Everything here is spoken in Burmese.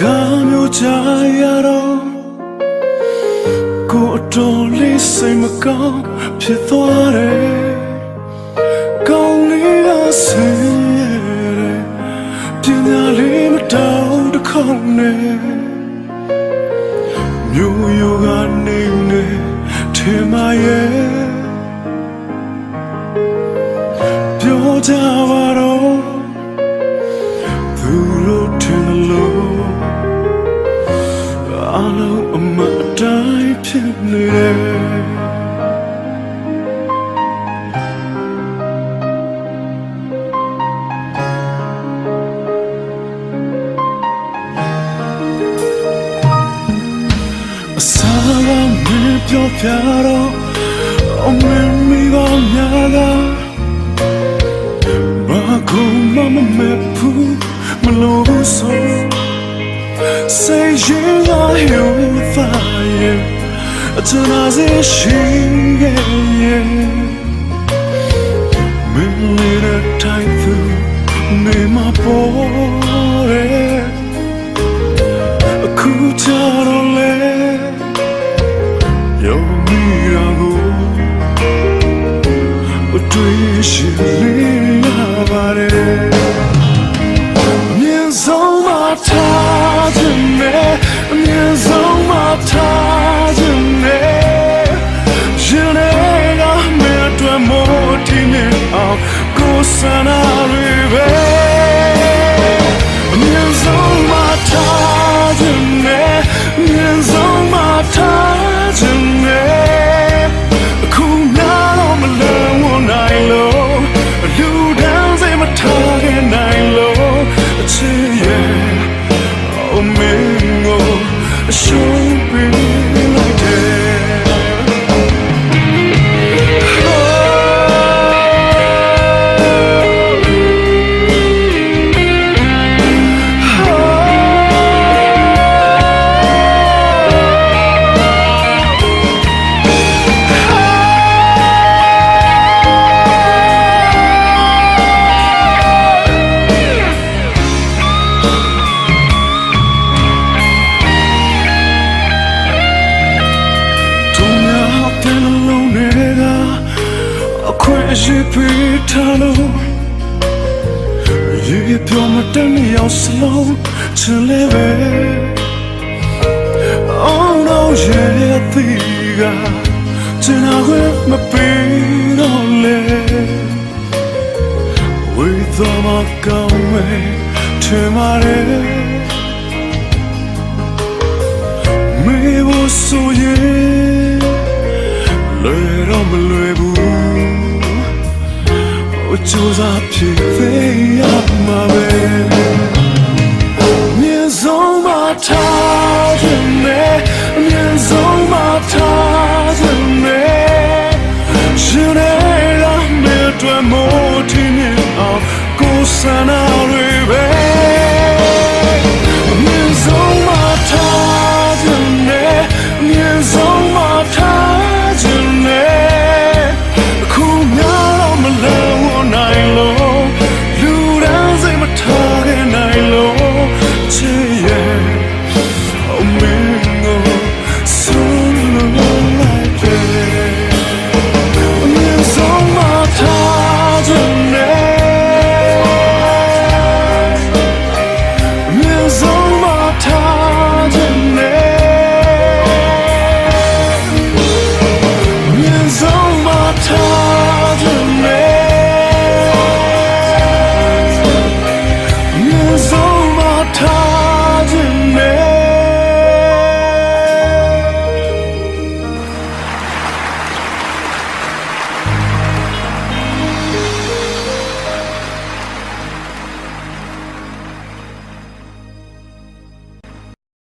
ကားမျိုးကြားရတော့ကိုယ်အတော်လေးစိတ်မကောင်းဖြစ်သွားတယ်ကောင်းလေးကဆင်းရဲတယ်ပညာလေးမတောင်းတခေါက်နဲ့မျိုးရိုးကနေနေထင်မရဲ့ပြောကြပါတော့သူတို့ထင်လို့အလုံးအမအတိုင်းဖြစ်နေတယ်အစားကမင်းပြောပြတော့အမင်းမိဘများကဘာကုမမမဲ့ဘူးမလို့ဆိုSay you are here fire Tanaze shinge Minute time through Me ma pore Akutaro le Yo mirago Utwishi liya bareထားခြင်းနဲ့အမြင်ဆုံးမထားခြင်းနဲ့ရှင်တွေကမင်းအတွက်မို့ထင်နေအောင်ကိုယ်ဆန္ဒတွေပဲအမြင်ဆုံးမထားခြင်းနဲ့အမြင်ဆုံးမထားခြင်းနဲ့အခုများတော့မလွန်ဝနိုင်လို့လူတန်းစိတ်မထားခဲ့နိုင်လို့အချစ်ရဲ့Oh, mingo, show me like that. She beat hello You pure my dummy out slow to live it Oh no yeah thiga Tina with my beat on leg With all my gun way to my head Me was so yeah Let on my label Choose up to the up my way. Means all my time in me. Means all my time in me. Should I love me to a more teeny of Gosana?